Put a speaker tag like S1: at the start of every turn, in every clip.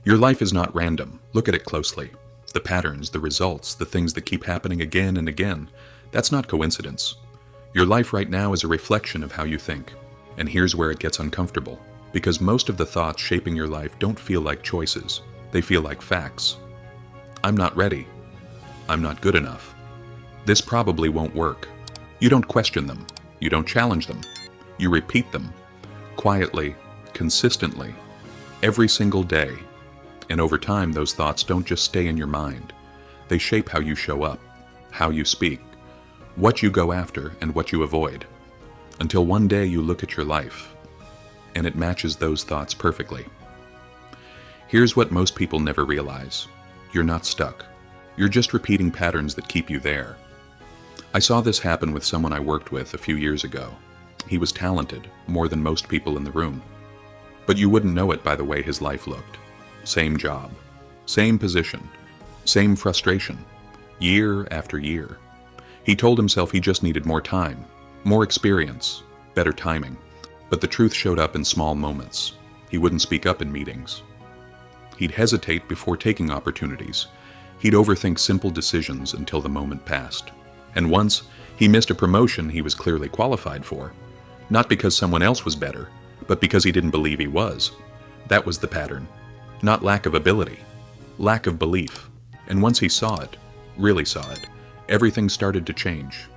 S1: Your life is not random. Look at it closely. The patterns, the results, the things that keep happening again and again, that's not coincidence. Your life right now is a reflection of how you think. And here's where it gets uncomfortable, because most of the thoughts shaping your life don't feel like choices. They feel like facts. I'm not ready. I'm not good enough. This probably won't work. You don't question them. You don't challenge them. You repeat them, quietly, consistently, every single day. And over time, those thoughts don't just stay in your mind. They shape how you show up, how you speak, what you go after, and what you avoid. Until one day you look at your life, and it matches those thoughts perfectly. Here's what most people never realize. You're not stuck. You're just repeating patterns that keep you there. I saw this happen with someone I worked with a few years ago. He was talented, more than most people in the room. But you wouldn't know it by the way his life looked. Same job, same position, same frustration, year after year. He told himself he just needed more time, more experience, better timing. But the truth showed up in small moments. He wouldn't speak up in meetings. He'd hesitate before taking opportunities. He'd overthink simple decisions until the moment passed. And once, he missed a promotion he was clearly qualified for. Not because someone else was better, but because he didn't believe he was. That was the pattern. Not lack of ability, lack of belief. And once he saw it, really saw it, everything started to change.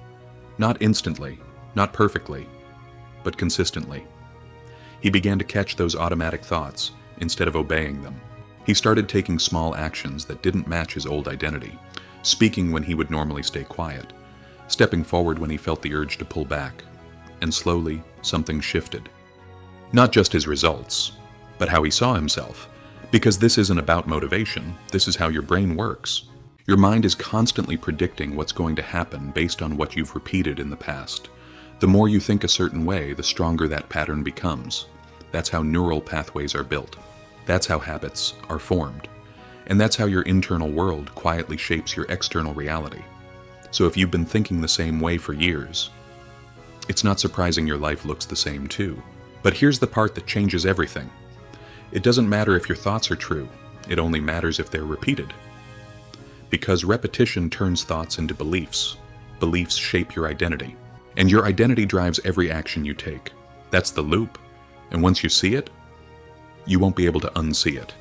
S1: Not instantly, not perfectly, but consistently. He began to catch those automatic thoughts instead of obeying them. He started taking small actions that didn't match his old identity, speaking when he would normally stay quiet, stepping forward when he felt the urge to pull back. And slowly, something shifted. Not just his results, but how he saw himself. Because this isn't about motivation, this is how your brain works. Your mind is constantly predicting what's going to happen based on what you've repeated in the past. The more you think a certain way, the stronger that pattern becomes. That's how neural pathways are built. That's how habits are formed. And that's how your internal world quietly shapes your external reality. So if you've been thinking the same way for years, it's not surprising your life looks the same too. But here's the part that changes everything. It doesn't matter if your thoughts are true. It only matters if they're repeated. Because repetition turns thoughts into beliefs. Beliefs shape your identity. And your identity drives every action you take. That's the loop. And once you see it, you won't be able to unsee it.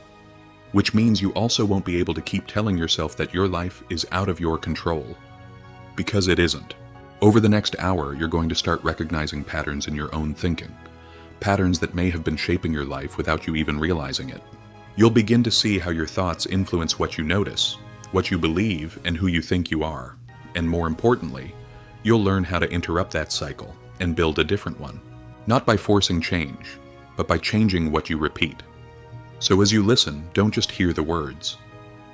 S1: Which means you also won't be able to keep telling yourself that your life is out of your control. Because it isn't. Over the next hour, you're going to start recognizing patterns in your own thinking. Patterns that may have been shaping your life without you even realizing it. You'll begin to see how your thoughts influence what you notice, what you believe, and who you think you are. And more importantly, you'll learn how to interrupt that cycle and build a different one. Not by forcing change, but by changing what you repeat. So as you listen, don't just hear the words.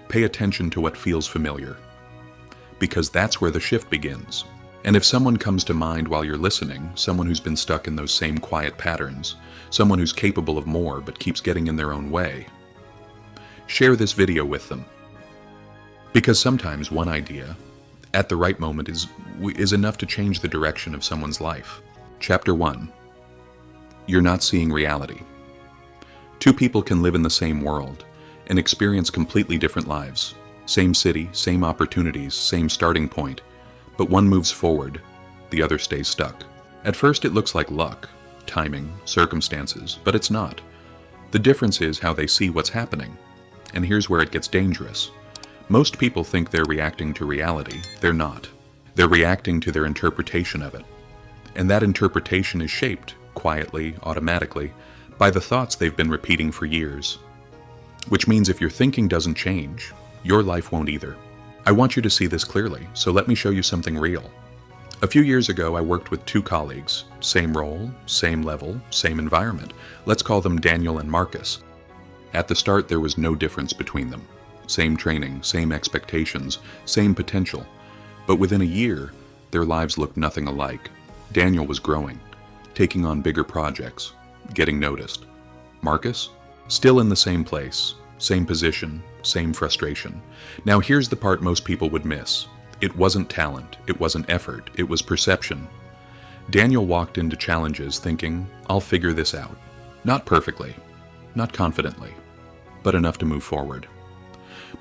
S1: Pay attention to what feels familiar. Because that's where the shift begins. And if someone comes to mind while you're listening, someone who's been stuck in those same quiet patterns, someone who's capable of more but keeps getting in their own way, share this video with them. Because sometimes one idea, at the right moment, is enough to change the direction of someone's life. Chapter 1. You're not seeing reality. Two people can live in the same world and experience completely different lives. Same city, same opportunities, same starting point. But one moves forward, the other stays stuck. At first it looks like luck, timing, circumstances, but it's not. The difference is how they see what's happening. And here's where it gets dangerous. Most people think they're reacting to reality. They're not. They're reacting to their interpretation of it. And that interpretation is shaped, quietly, automatically, by the thoughts they've been repeating for years. Which means if your thinking doesn't change, your life won't either. I want you to see this clearly, so let me show you something real. A few years ago, I worked with two colleagues, same role, same level, same environment. Let's call them Daniel and Marcus. At the start, there was no difference between them. Same training, same expectations, same potential. But within a year, their lives looked nothing alike. Daniel was growing, taking on bigger projects, getting noticed. Marcus? Still in the same place, same position, same frustration. Now here's the part most people would miss. It wasn't talent, it wasn't effort, it was perception. Daniel walked into challenges thinking, I'll figure this out. Not perfectly, not confidently, but enough to move forward.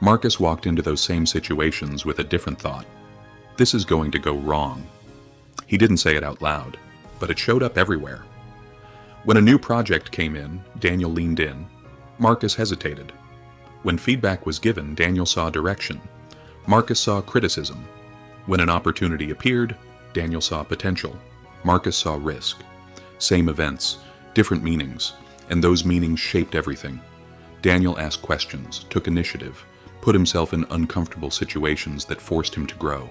S1: Marcus walked into those same situations with a different thought. This is going to go wrong. He didn't say it out loud, but it showed up everywhere. When a new project came in, Daniel leaned in. Marcus hesitated. When feedback was given, Daniel saw direction. Marcus saw criticism. When an opportunity appeared, Daniel saw potential. Marcus saw risk. Same events, different meanings, and those meanings shaped everything. Daniel asked questions, took initiative, put himself in uncomfortable situations that forced him to grow.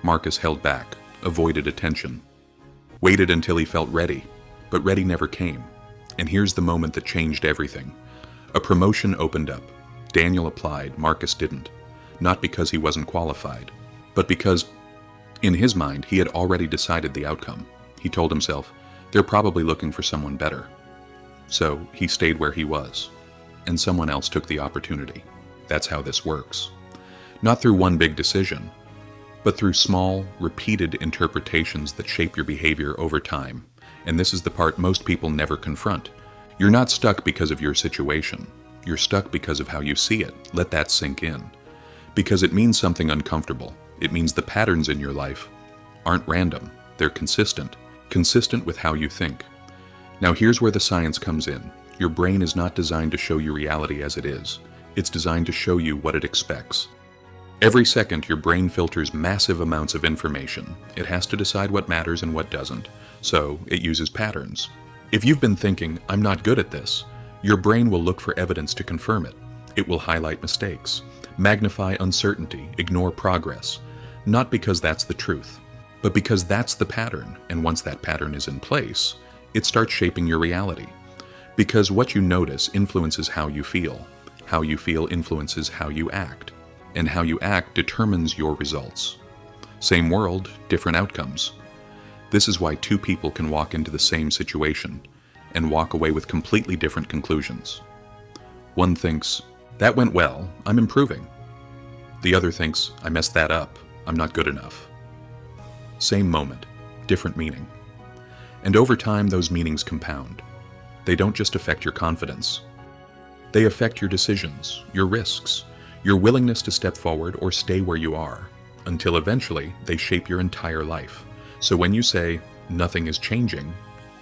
S1: Marcus held back, avoided attention, waited until he felt ready, but ready never came. And here's the moment that changed everything. A promotion opened up. Daniel applied, Marcus didn't. Not because he wasn't qualified, but because, in his mind, he had already decided the outcome. He told himself, they're probably looking for someone better. So he stayed where he was, and someone else took the opportunity. That's how this works. Not through one big decision, but through small, repeated interpretations that shape your behavior over time. And this is the part most people never confront. You're not stuck because of your situation. You're stuck because of how you see it. Let that sink in. Because it means something uncomfortable. It means the patterns in your life aren't random. They're consistent. Consistent with how you think. Now here's where the science comes in. Your brain is not designed to show you reality as it is. It's designed to show you what it expects. Every second, your brain filters massive amounts of information. It has to decide what matters and what doesn't. So it uses patterns. If you've been thinking, I'm not good at this, your brain will look for evidence to confirm it. It will highlight mistakes, magnify uncertainty, ignore progress. Not because that's the truth, but because that's the pattern, and once that pattern is in place, it starts shaping your reality. Because what you notice influences how you feel. How you feel influences how you act. And how you act determines your results. Same world, different outcomes. This is why two people can walk into the same situation and walk away with completely different conclusions. One thinks, that went well, I'm improving. The other thinks, I messed that up, I'm not good enough. Same moment, different meaning. And over time, those meanings compound. They don't just affect your confidence. They affect your decisions, your risks, your willingness to step forward or stay where you are, until eventually they shape your entire life. So when you say, nothing is changing,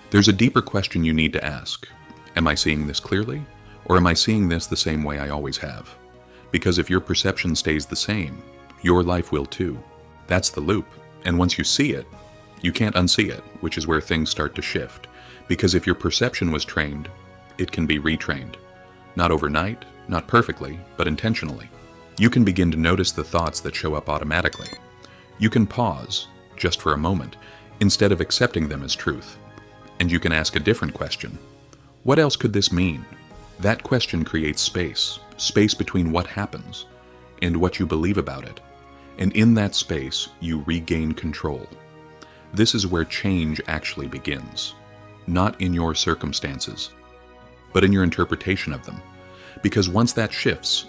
S1: there's a deeper question you need to ask. Am I seeing this clearly? Or am I seeing this the same way I always have? Because if your perception stays the same, your life will too. That's the loop. And once you see it, you can't unsee it, which is where things start to shift. Because if your perception was trained, it can be retrained. Not overnight, not perfectly, but intentionally. You can begin to notice the thoughts that show up automatically. You can pause, just for a moment, instead of accepting them as truth. And you can ask a different question. What else could this mean? That question creates space between what happens and what you believe about it. And in that space, you regain control. This is where change actually begins. Not in your circumstances, but in your interpretation of them. Because once that shifts,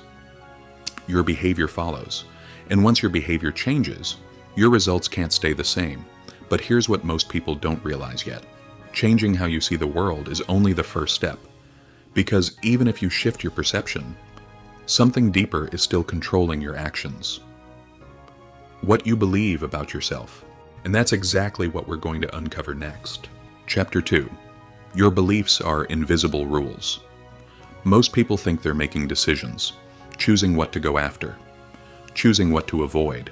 S1: your behavior follows. And once your behavior changes, your results can't stay the same. But here's what most people don't realize yet. Changing how you see the world is only the first step. Because even if you shift your perception, something deeper is still controlling your actions. What you believe about yourself. And that's exactly what we're going to uncover next. Chapter 2. Your beliefs are invisible rules. Most people think they're making decisions, choosing what to go after, choosing what to avoid,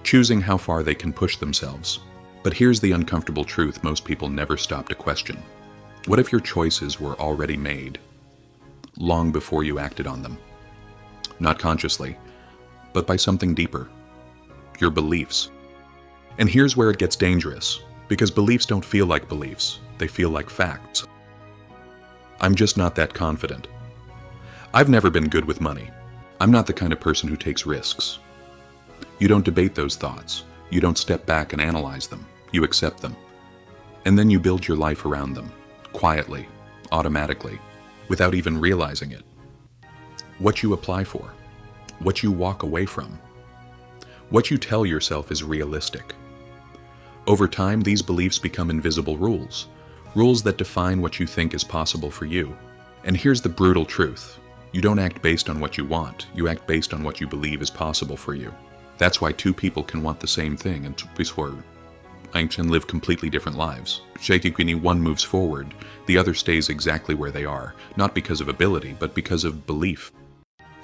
S1: choosing how far they can push themselves. But here's the uncomfortable truth most people never stop to question. What if your choices were already made, long before you acted on them? Not consciously, but by something deeper. Your beliefs. And here's where it gets dangerous, because beliefs don't feel like beliefs, they feel like facts. I'm just not that confident. I've never been good with money. I'm not the kind of person who takes risks. You don't debate those thoughts. You don't step back and analyze them. You accept them. And then you build your life around them, quietly, automatically, without even realizing it. What you apply for, what you walk away from, what you tell yourself is realistic. Over time, these beliefs become invisible rules, rules that define what you think is possible for you. And here's the brutal truth. You don't act based on what you want, you act based on what you believe is possible for you. That's why two people can want the same thing and live completely different lives. One moves forward, the other stays exactly where they are, not because of ability, but because of belief.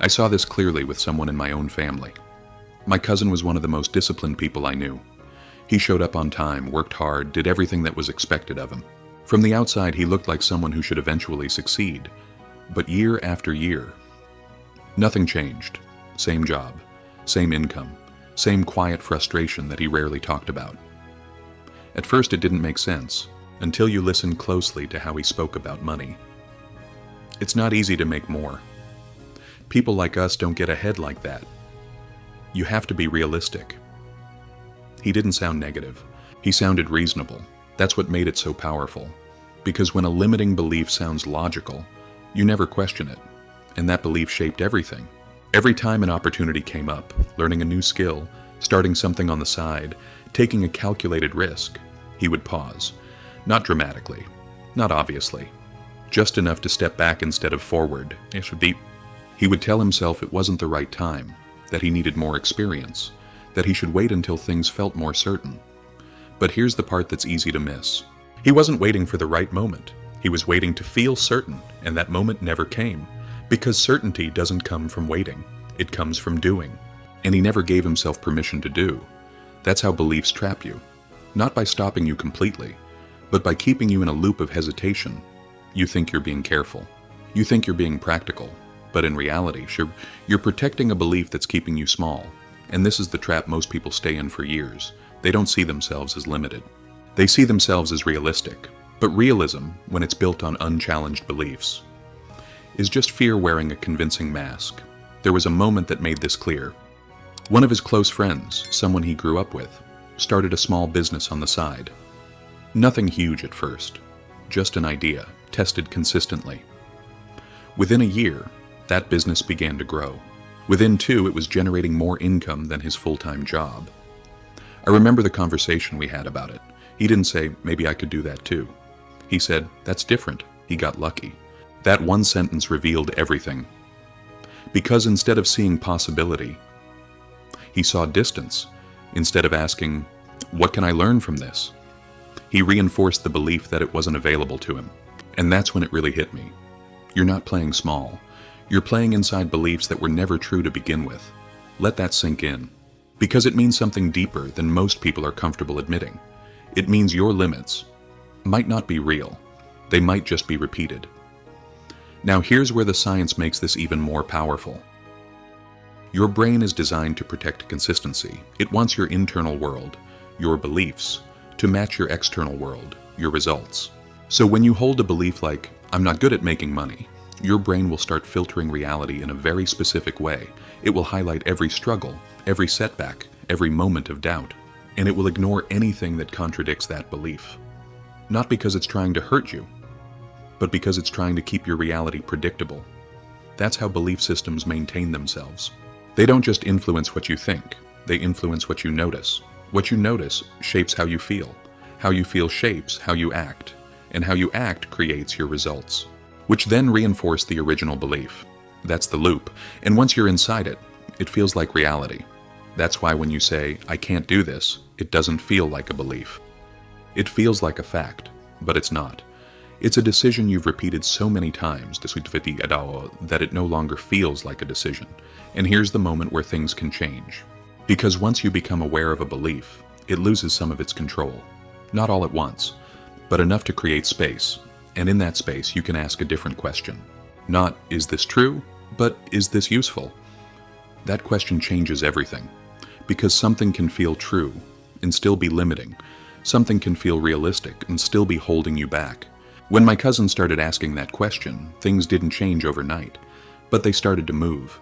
S1: I saw this clearly with someone in my own family. My cousin was one of the most disciplined people I knew. He showed up on time, worked hard, did everything that was expected of him. From the outside, he looked like someone who should eventually succeed. But year after year, nothing changed. Same job, same income, same quiet frustration that he rarely talked about. At first it didn't make sense, until you listened closely to how he spoke about money. It's not easy to make more. People like us don't get ahead like that. You have to be realistic. He didn't sound negative. He sounded reasonable. That's what made it so powerful. Because when a limiting belief sounds logical, you never question it. And that belief shaped everything. Every time an opportunity came up, learning a new skill, starting something on the side, taking a calculated risk, he would pause. Not dramatically, not obviously, just enough to step back instead of forward. He would tell himself it wasn't the right time, that he needed more experience, that he should wait until things felt more certain. But here's the part that's easy to miss. He wasn't waiting for the right moment. He was waiting to feel certain, and that moment never came. Because certainty doesn't come from waiting. It comes from doing. And he never gave himself permission to do. That's how beliefs trap you. Not by stopping you completely, but by keeping you in a loop of hesitation. You think you're being careful. You think you're being practical. But in reality, you're protecting a belief that's keeping you small. And this is the trap most people stay in for years. They don't see themselves as limited. They see themselves as realistic. But realism, when it's built on unchallenged beliefs, is just fear wearing a convincing mask. There was a moment that made this clear. One of his close friends, someone he grew up with, started a small business on the side. Nothing huge at first, just an idea, tested consistently. Within a year, that business began to grow. Within 2, it was generating more income than his full-time job. I remember the conversation we had about it. He didn't say, maybe I could do that too. He said, that's different. He got lucky. That one sentence revealed everything. Because instead of seeing possibility, he saw distance. Instead of asking, what can I learn from this? He reinforced the belief that it wasn't available to him. And that's when it really hit me. You're not playing small. You're playing inside beliefs that were never true to begin with. Let that sink in. Because it means something deeper than most people are comfortable admitting. It means your limits might not be real. They might just be repeated. Now here's where the science makes this even more powerful. Your brain is designed to protect consistency. It wants your internal world, your beliefs, to match your external world, your results. So when you hold a belief like, I'm not good at making money, your brain will start filtering reality in a very specific way. It will highlight every struggle, every setback, every moment of doubt, and it will ignore anything that contradicts that belief. Not because it's trying to hurt you, but because it's trying to keep your reality predictable. That's how belief systems maintain themselves. They don't just influence what you think, they influence what you notice. What you notice shapes how you feel. How you feel shapes how you act, and how you act creates your results, which then reinforce the original belief. That's the loop, and once you're inside it, it feels like reality. That's why when you say, I can't do this, it doesn't feel like a belief. It feels like a fact, but it's not. It's a decision you've repeated so many times that it no longer feels like a decision. And here's the moment where things can change. Because once you become aware of a belief, it loses some of its control. Not all at once, but enough to create space. And in that space, you can ask a different question. Not, is this true? But, is this useful? That question changes everything. Because something can feel true and still be limiting. Something can feel realistic and still be holding you back. When my cousin started asking that question, things didn't change overnight, but they started to move.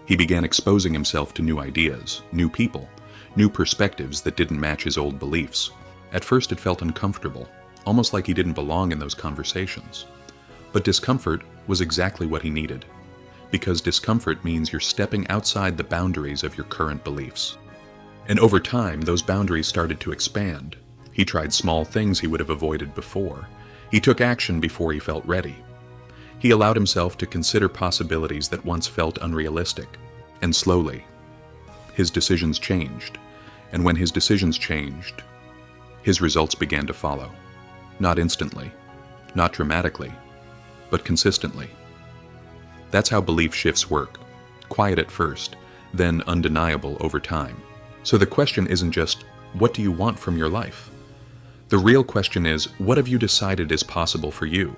S1: He began exposing himself to new ideas, new people, new perspectives that didn't match his old beliefs. At first it felt uncomfortable, almost like he didn't belong in those conversations. But discomfort was exactly what he needed, because discomfort means you're stepping outside the boundaries of your current beliefs. And over time, those boundaries started to expand. He tried small things he would have avoided before. He took action before he felt ready. He allowed himself to consider possibilities that once felt unrealistic. And slowly, his decisions changed. And when his decisions changed, his results began to follow. Not instantly, not dramatically, but consistently. That's how belief shifts work. Quiet at first, then undeniable over time. So the question isn't just, what do you want from your life? The real question is, what have you decided is possible for you?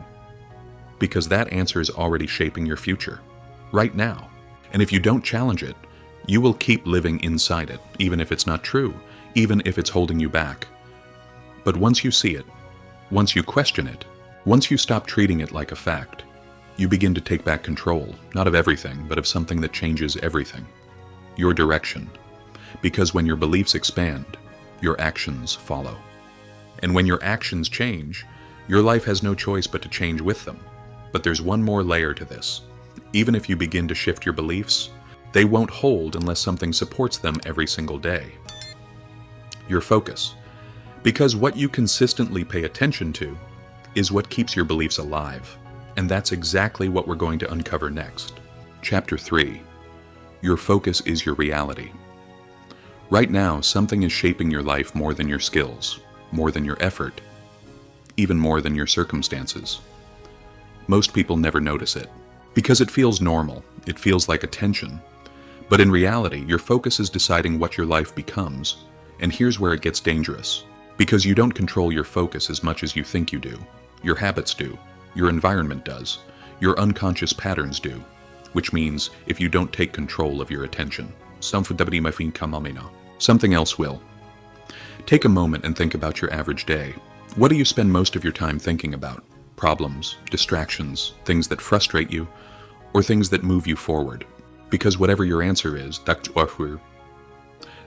S1: Because that answer is already shaping your future, right now. And if you don't challenge it, you will keep living inside it, even if it's not true, even if it's holding you back. But once you see it, once you question it, once you stop treating it like a fact, you begin to take back control, not of everything, but of something that changes everything. Your direction. Because when your beliefs expand, your actions follow. And when your actions change, your life has no choice but to change with them. But there's one more layer to this. Even if you begin to shift your beliefs, they won't hold unless something supports them every single day. Your focus. Because what you consistently pay attention to is what keeps your beliefs alive. And that's exactly what we're going to uncover next. Chapter 3. Your focus is your reality. Right now, something is shaping your life more than your skills, more than your effort, even more than your circumstances. Most people never notice it, because it feels normal, it feels like attention. But in reality, your focus is deciding what your life becomes, and here's where it gets dangerous. Because you don't control your focus as much as you think you do. Your habits do, your environment does, your unconscious patterns do, which means if you don't take control of your attention, something else will. Take a moment and think about your average day. What do you spend most of your time thinking about? Problems, distractions, things that frustrate you, or things that move you forward? Because whatever your answer is,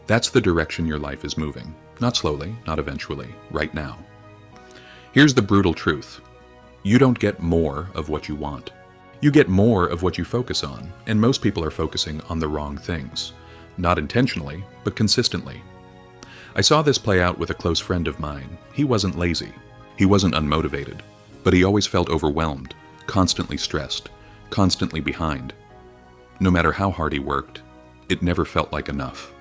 S1: that's the direction your life is moving. Not slowly, not eventually, right now. Here's the brutal truth. You don't get more of what you want. You get more of what you focus on, and most people are focusing on the wrong things. Not intentionally, but consistently. I saw this play out with a close friend of mine. He wasn't lazy. He wasn't unmotivated. But he always felt overwhelmed, constantly stressed, constantly behind. No matter how hard he worked, it never felt like enough.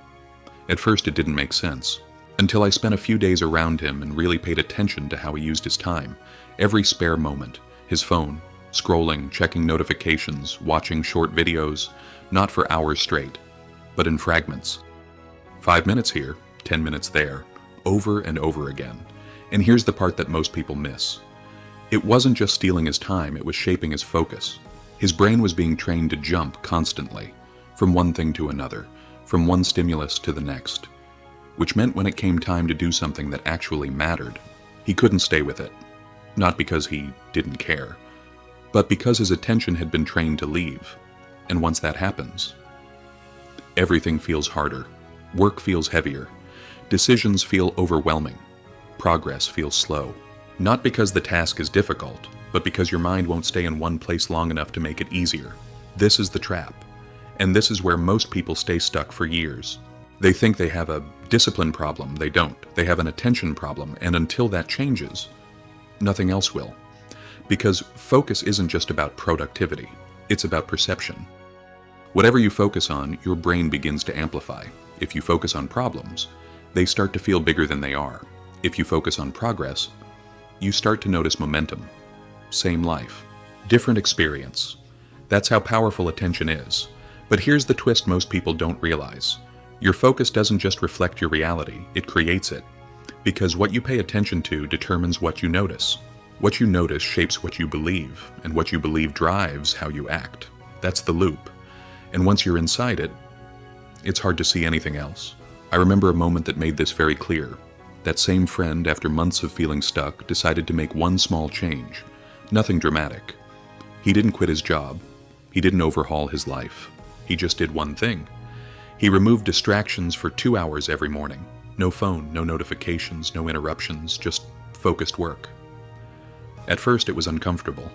S1: At first it didn't make sense, until I spent a few days around him and really paid attention to how he used his time, every spare moment, his phone, scrolling, checking notifications, watching short videos, not for hours straight, but in fragments. 5 minutes here, 10 minutes there, over and over again. And here's the part that most people miss. It wasn't just stealing his time, it was shaping his focus. His brain was being trained to jump constantly, from one thing to another, from one stimulus to the next, which meant when it came time to do something that actually mattered, he couldn't stay with it. Not because he didn't care, but because his attention had been trained to leave. And once that happens, everything feels harder, work feels heavier, decisions feel overwhelming, progress feels slow. Not because the task is difficult, but because your mind won't stay in one place long enough to make it easier. This is the trap. And this is where most people stay stuck for years. They think they have a discipline problem. They don't. They have an attention problem. And until that changes, nothing else will. Because focus isn't just about productivity. It's about perception. Whatever you focus on, your brain begins to amplify. If you focus on problems, they start to feel bigger than they are. If you focus on progress, you start to notice momentum. Same life, different experience. That's how powerful attention is. But here's the twist most people don't realize. Your focus doesn't just reflect your reality, it creates it. Because what you pay attention to determines what you notice. What you notice shapes what you believe, and what you believe drives how you act. That's the loop. And once you're inside it, it's hard to see anything else. I remember a moment that made this very clear. That same friend, after months of feeling stuck, decided to make one small change. Nothing dramatic. He didn't quit his job. He didn't overhaul his life. He just did one thing. He removed distractions for 2 hours every morning. No phone, no notifications, no interruptions, just focused work. At first it was uncomfortable.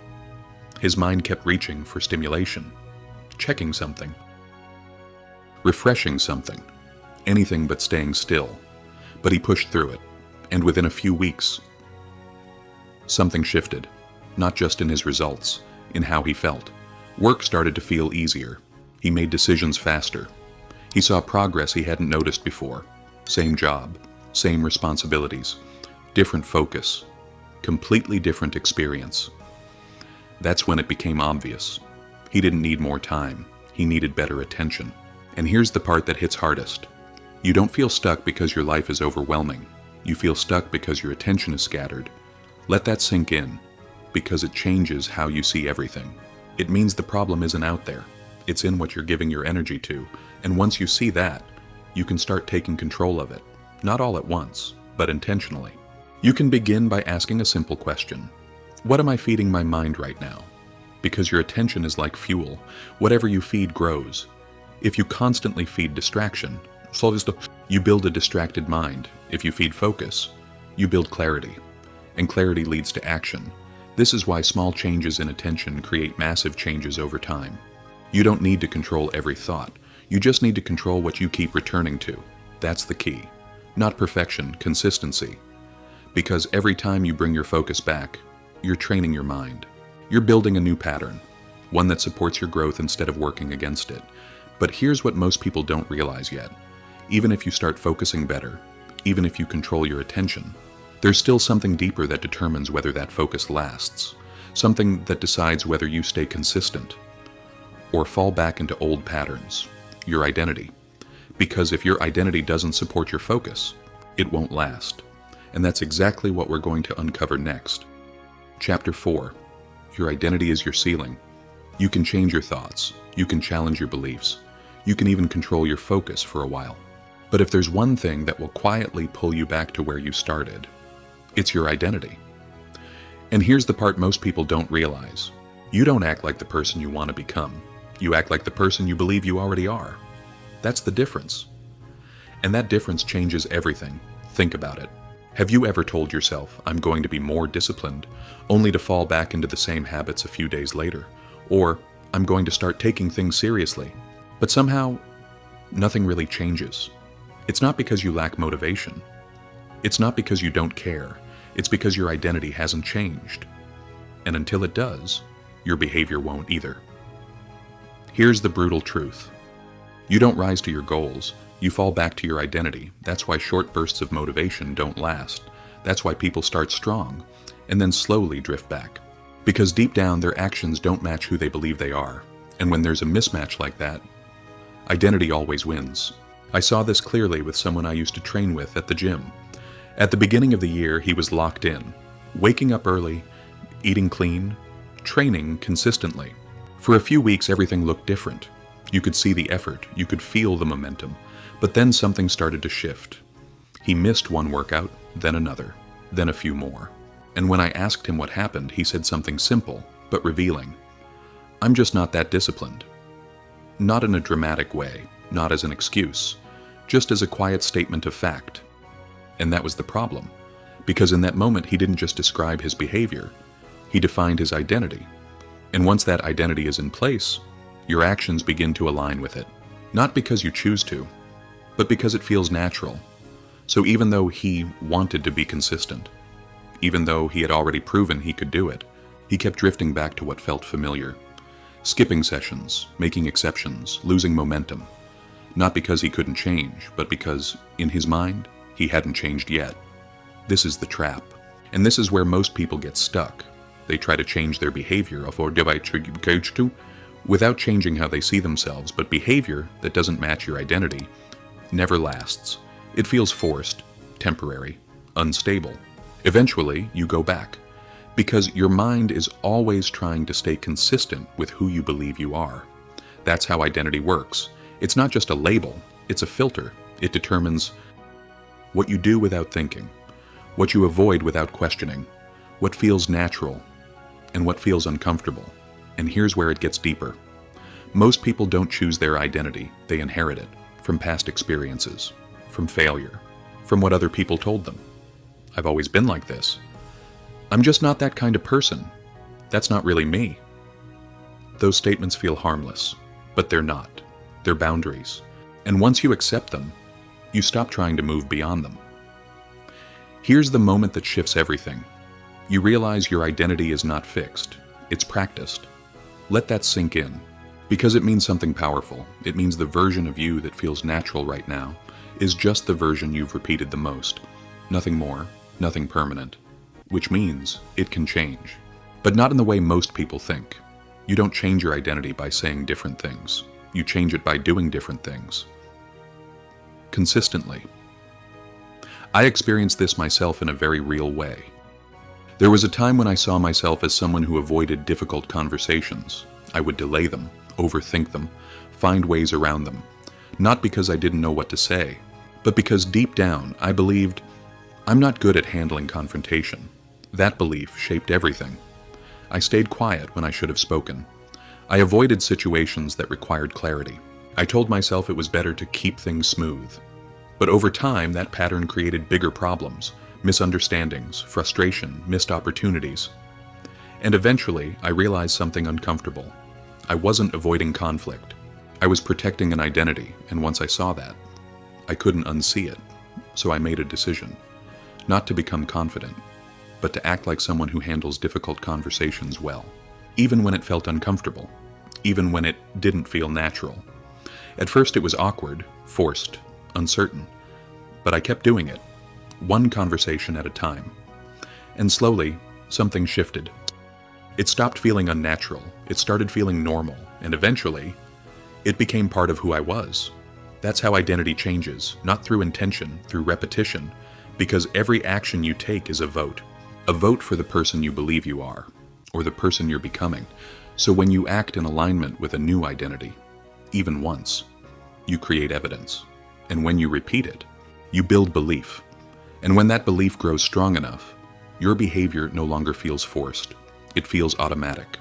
S1: His mind kept reaching for stimulation, checking something, refreshing something, anything but staying still. But he pushed through it, and within a few weeks, something shifted, not just in his results, in how he felt. Work started to feel easier. He made decisions faster. He saw progress he hadn't noticed before. Same job, same responsibilities, different focus, completely different experience. That's when it became obvious. He didn't need more time. He needed better attention. And here's the part that hits hardest. You don't feel stuck because your life is overwhelming. You feel stuck because your attention is scattered. Let that sink in, because it changes how you see everything. It means the problem isn't out there. It's in what you're giving your energy to. And once you see that, you can start taking control of it. Not all at once, but intentionally. You can begin by asking a simple question. What am I feeding my mind right now? Because your attention is like fuel. Whatever you feed grows. If you constantly feed distraction, you build a distracted mind. If you feed focus, you build clarity. And clarity leads to action. This is why small changes in attention create massive changes over time. You don't need to control every thought. You just need to control what you keep returning to. That's the key. Not perfection, consistency. Because every time you bring your focus back, you're training your mind. You're building a new pattern, one that supports your growth instead of working against it. But here's what most people don't realize yet. Even if you start focusing better, even if you control your attention, there's still something deeper that determines whether that focus lasts. Something that decides whether you stay consistent or fall back into old patterns. Your identity. Because if your identity doesn't support your focus, it won't last. And that's exactly what we're going to uncover next. Chapter 4. Your identity is your ceiling. You can change your thoughts. You can challenge your beliefs. You can even control your focus for a while. But if there's one thing that will quietly pull you back to where you started, it's your identity. And here's the part most people don't realize. You don't act like the person you want to become. You act like the person you believe you already are. That's the difference. And that difference changes everything. Think about it. Have you ever told yourself, I'm going to be more disciplined, only to fall back into the same habits a few days later? Or, I'm going to start taking things seriously. But somehow, nothing really changes. It's not because you lack motivation. It's not because you don't care. It's because your identity hasn't changed. And until it does, your behavior won't either. Here's the brutal truth. You don't rise to your goals. You fall back to your identity. That's why short bursts of motivation don't last. That's why people start strong and then slowly drift back. Because deep down, their actions don't match who they believe they are. And when there's a mismatch like that, identity always wins. I saw this clearly with someone I used to train with at the gym. At the beginning of the year, he was locked in, waking up early, eating clean, training consistently. For a few weeks, everything looked different. You could see the effort, you could feel the momentum, but then something started to shift. He missed one workout, then another, then a few more. And when I asked him what happened, he said something simple, but revealing. I'm just not that disciplined. Not in a dramatic way, not as an excuse, just as a quiet statement of fact. And that was the problem, because in that moment he didn't just describe his behavior, he defined his identity. And once that identity is in place, your actions begin to align with it. Not because you choose to, but because it feels natural. So even though he wanted to be consistent, even though he had already proven he could do it, he kept drifting back to what felt familiar. Skipping sessions, making exceptions, losing momentum. Not because he couldn't change, but because, in his mind, he hadn't changed yet. This is the trap. And this is where most people get stuck. They try to change their behavior without changing how they see themselves, but behavior that doesn't match your identity never lasts. It feels forced, temporary, unstable. Eventually, you go back, because your mind is always trying to stay consistent with who you believe you are. That's how identity works. It's not just a label, it's a filter. It determines what you do without thinking, what you avoid without questioning, what feels natural, and what feels uncomfortable. And here's where it gets deeper. Most people don't choose their identity, they inherit it from past experiences, from failure, from what other people told them. I've always been like this. I'm just not that kind of person. That's not really me. Those statements feel harmless, but they're not. They're boundaries. And once you accept them, you stop trying to move beyond them. Here's the moment that shifts everything. You realize your identity is not fixed. It's practiced. Let that sink in. Because it means something powerful. It means the version of you that feels natural right now is just the version you've repeated the most. Nothing more, nothing permanent. Which means it can change. But not in the way most people think. You don't change your identity by saying different things. You change it by doing different things. Consistently. I experienced this myself in a very real way. There was a time when I saw myself as someone who avoided difficult conversations. I would delay them, overthink them, find ways around them. Not because I didn't know what to say, but because deep down I believed I'm not good at handling confrontation. That belief shaped everything. I stayed quiet when I should have spoken. I avoided situations that required clarity. I told myself it was better to keep things smooth. But over time, that pattern created bigger problems, misunderstandings, frustration, missed opportunities. And eventually, I realized something uncomfortable. I wasn't avoiding conflict. I was protecting an identity, and once I saw that, I couldn't unsee it. So I made a decision. Not to become confident, but to act like someone who handles difficult conversations well. Even when it felt uncomfortable. Even when it didn't feel natural. At first it was awkward, forced, uncertain. But I kept doing it, one conversation at a time. And slowly, something shifted. It stopped feeling unnatural, it started feeling normal, and eventually, it became part of who I was. That's how identity changes, not through intention, through repetition, because every action you take is a vote. A vote for the person you believe you are, or the person you're becoming. So when you act in alignment with a new identity, even once, you create evidence. And when you repeat it, you build belief. And when that belief grows strong enough, your behavior no longer feels forced. It feels automatic.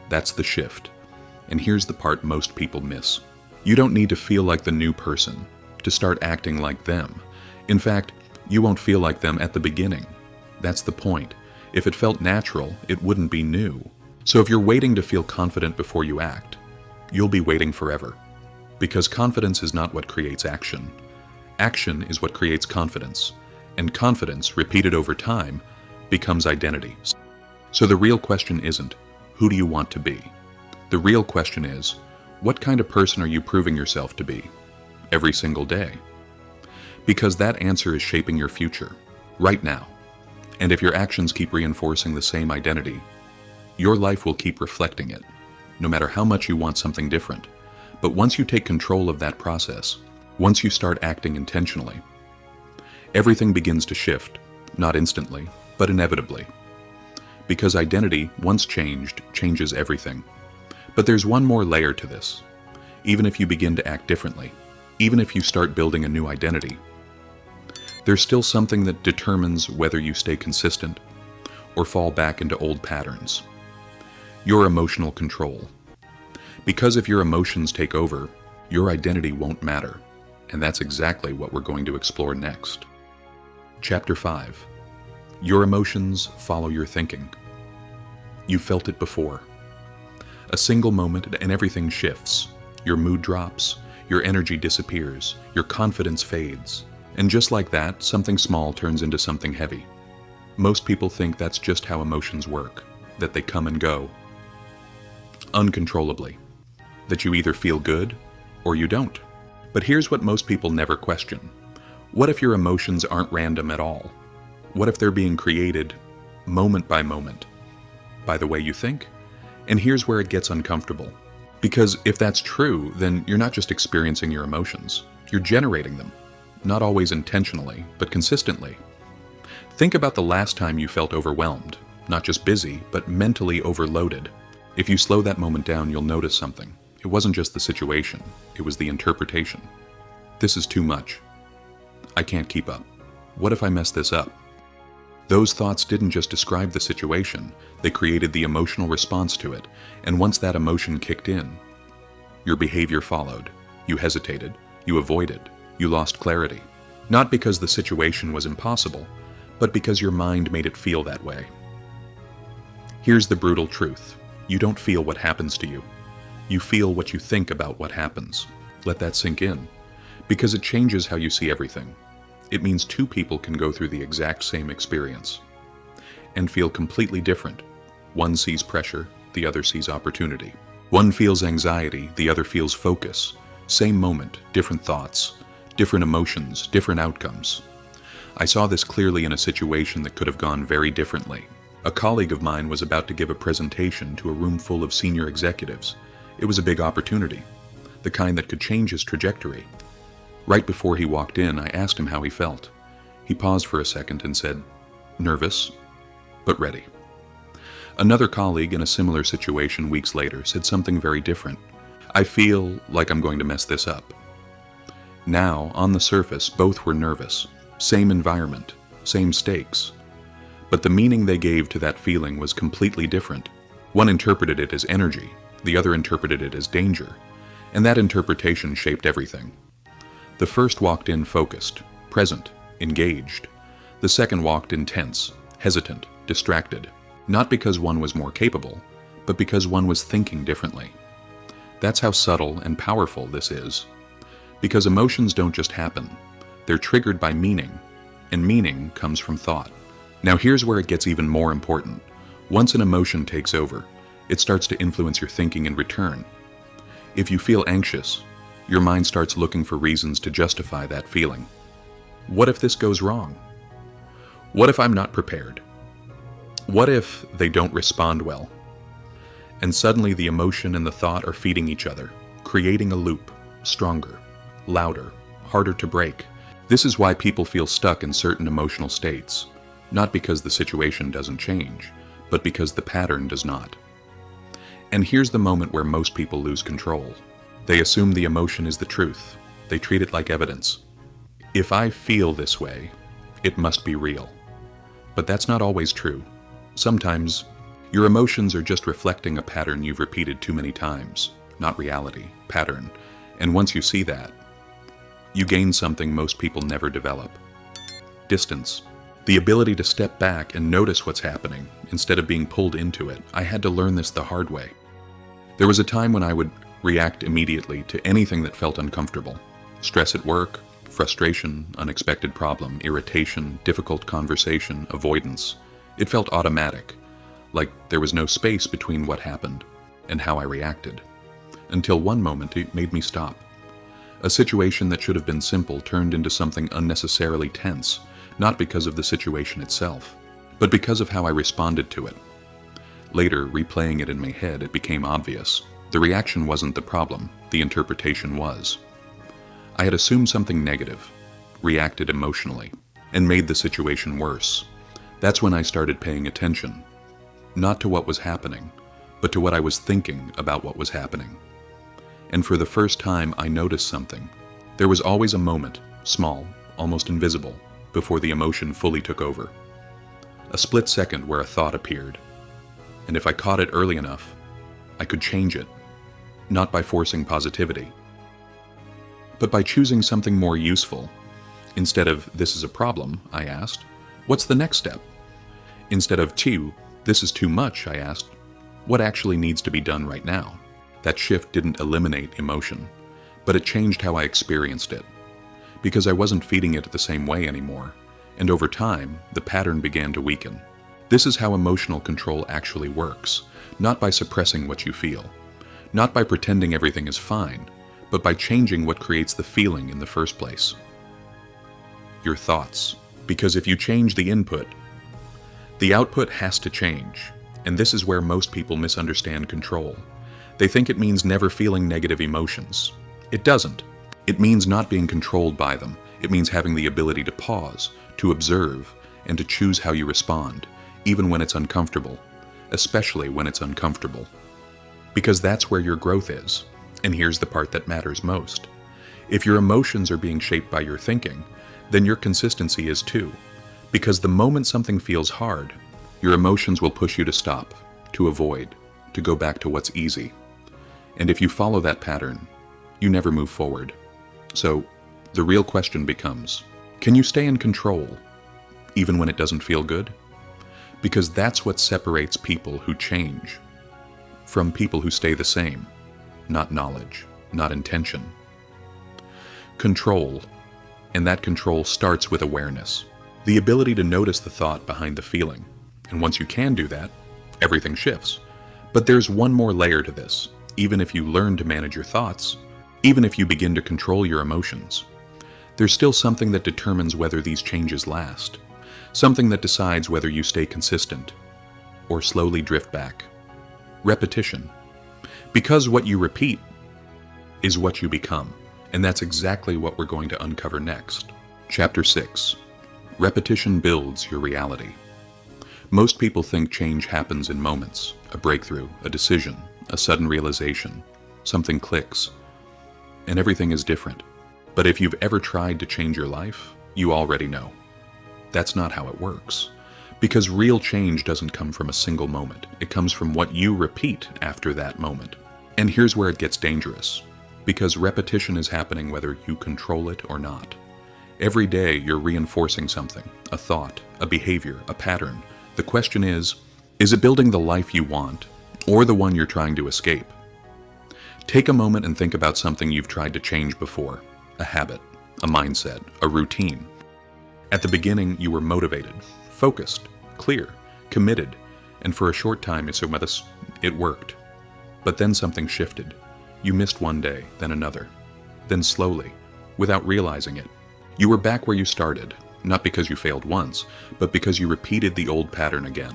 S1: That's the shift. And here's the part most people miss. You don't need to feel like the new person to start acting like them. In fact, you won't feel like them at the beginning. That's the point. If it felt natural, it wouldn't be new. So if you're waiting to feel confident before you act, you'll be waiting forever. Because confidence is not what creates action. Action is what creates confidence. And confidence, repeated over time, becomes identity. So the real question isn't, who do you want to be? The real question is, what kind of person are you proving yourself to be? Every single day. Because that answer is shaping your future, right now. And if your actions keep reinforcing the same identity, your life will keep reflecting it, no matter how much you want something different. But once you take control of that process, once you start acting intentionally, everything begins to shift, not instantly, but inevitably. Because identity, once changed, changes everything. But there's one more layer to this. Even if you begin to act differently, even if you start building a new identity, there's still something that determines whether you stay consistent or fall back into old patterns. Your emotional control. Because if your emotions take over, your identity won't matter. And that's exactly what we're going to explore next. Chapter 5. Your emotions follow your thinking. You've felt it before. A single moment and everything shifts. Your mood drops, your energy disappears, your confidence fades. And just like that, something small turns into something heavy. Most people think that's just how emotions work, that they come and go, uncontrollably, that you either feel good or you don't. But here's what most people never question. What if your emotions aren't random at all? What if they're being created moment by moment, by the way you think? And here's where it gets uncomfortable. Because if that's true, then you're not just experiencing your emotions, you're generating them. Not always intentionally, but consistently. Think about the last time you felt overwhelmed, not just busy, but mentally overloaded. If you slow that moment down, you'll notice something. It wasn't just the situation, it was the interpretation. This is too much. I can't keep up. What if I mess this up? Those thoughts didn't just describe the situation, they created the emotional response to it, and once that emotion kicked in, your behavior followed. You hesitated, you avoided, you lost clarity. Not because the situation was impossible, but because your mind made it feel that way. Here's the brutal truth. You don't feel what happens to you. You feel what you think about what happens. Let that sink in. Because it changes how you see everything. It means two people can go through the exact same experience and feel completely different. One sees pressure, the other sees opportunity. One feels anxiety, the other feels focus. Same moment, different thoughts, different emotions, different outcomes. I saw this clearly in a situation that could have gone very differently. A colleague of mine was about to give a presentation to a room full of senior executives. It was a big opportunity, the kind that could change his trajectory. Right before he walked in, I asked him how he felt. He paused for a second and said, "Nervous, but ready." Another colleague in a similar situation weeks later said something very different. "I feel like I'm going to mess this up." Now, on the surface, both were nervous. Same environment, same stakes. But the meaning they gave to that feeling was completely different. One interpreted it as energy, the other interpreted it as danger, and that interpretation shaped everything. The first walked in focused, present, engaged. The second walked in tense, hesitant, distracted, not because one was more capable, but because one was thinking differently. That's how subtle and powerful this is. Because emotions don't just happen. They're triggered by meaning, and meaning comes from thought. Now here's where it gets even more important. Once an emotion takes over, it starts to influence your thinking in return. If you feel anxious, your mind starts looking for reasons to justify that feeling. What if this goes wrong? What if I'm not prepared? What if they don't respond well? And suddenly the emotion and the thought are feeding each other, creating a loop, stronger, louder, harder to break. This is why people feel stuck in certain emotional states, not because the situation doesn't change, but because the pattern does not. And here's the moment where most people lose control. They assume the emotion is the truth. They treat it like evidence. If I feel this way, it must be real. But that's not always true. Sometimes, your emotions are just reflecting a pattern you've repeated too many times, not reality, pattern. And once you see that, you gain something most people never develop. Distance. The ability to step back and notice what's happening instead of being pulled into it. I had to learn this the hard way. There was a time when I would react immediately to anything that felt uncomfortable. Stress at work, frustration, unexpected problem, irritation, difficult conversation, avoidance. It felt automatic, like there was no space between what happened and how I reacted. Until one moment it made me stop. A situation that should have been simple turned into something unnecessarily tense, not because of the situation itself, but because of how I responded to it. Later, replaying it in my head, it became obvious. The reaction wasn't the problem, the interpretation was. I had assumed something negative, reacted emotionally, and made the situation worse. That's when I started paying attention, not to what was happening, but to what I was thinking about what was happening. And for the first time, I noticed something. There was always a moment, small, almost invisible, before the emotion fully took over. A split second where a thought appeared. And if I caught it early enough, I could change it, not by forcing positivity, but by choosing something more useful. Instead of, "This is a problem," I asked, "What's the next step?" Instead of, "This is too much," I asked, "What actually needs to be done right now?" That shift didn't eliminate emotion, but it changed how I experienced it, because I wasn't feeding it the same way anymore, and over time, the pattern began to weaken. This is how emotional control actually works, not by suppressing what you feel, not by pretending everything is fine, but by changing what creates the feeling in the first place. Your thoughts. Because if you change the input, the output has to change, and this is where most people misunderstand control. They think it means never feeling negative emotions. It doesn't. It means not being controlled by them. It means having the ability to pause, to observe, and to choose how you respond, even when it's uncomfortable, especially when it's uncomfortable. Because that's where your growth is. And here's the part that matters most. If your emotions are being shaped by your thinking, then your consistency is too. Because the moment something feels hard, your emotions will push you to stop, to avoid, to go back to what's easy. And if you follow that pattern, you never move forward. So, the real question becomes, can you stay in control, even when it doesn't feel good? Because that's what separates people who change from people who stay the same. Not knowledge, not intention. Control, and that control starts with awareness. The ability to notice the thought behind the feeling. And once you can do that, everything shifts. But there's one more layer to this. even if you learn to manage your thoughts, even if you begin to control your emotions, there's still something that determines whether these changes last, something that decides whether you stay consistent or slowly drift back. Repetition. Because what you repeat is what you become, and that's exactly what we're going to uncover next. Chapter 6. Repetition builds your reality. Most people think change happens in moments, a breakthrough, a decision, a sudden realization, something clicks, and everything is different. But if you've ever tried to change your life, you already know. That's not how it works. Because real change doesn't come from a single moment. It comes from what you repeat after that moment. And here's where it gets dangerous. Because repetition is happening whether you control it or not. Every day you're reinforcing something, a thought, a behavior, a pattern. The question is it building the life you want or the one you're trying to escape? Take a moment and think about something you've tried to change before. A habit, a mindset, a routine. At the beginning, you were motivated, focused, clear, committed, and for a short time, it worked. But then something shifted. You missed one day, then another. Then slowly, without realizing it, you were back where you started, not because you failed once, but because you repeated the old pattern again.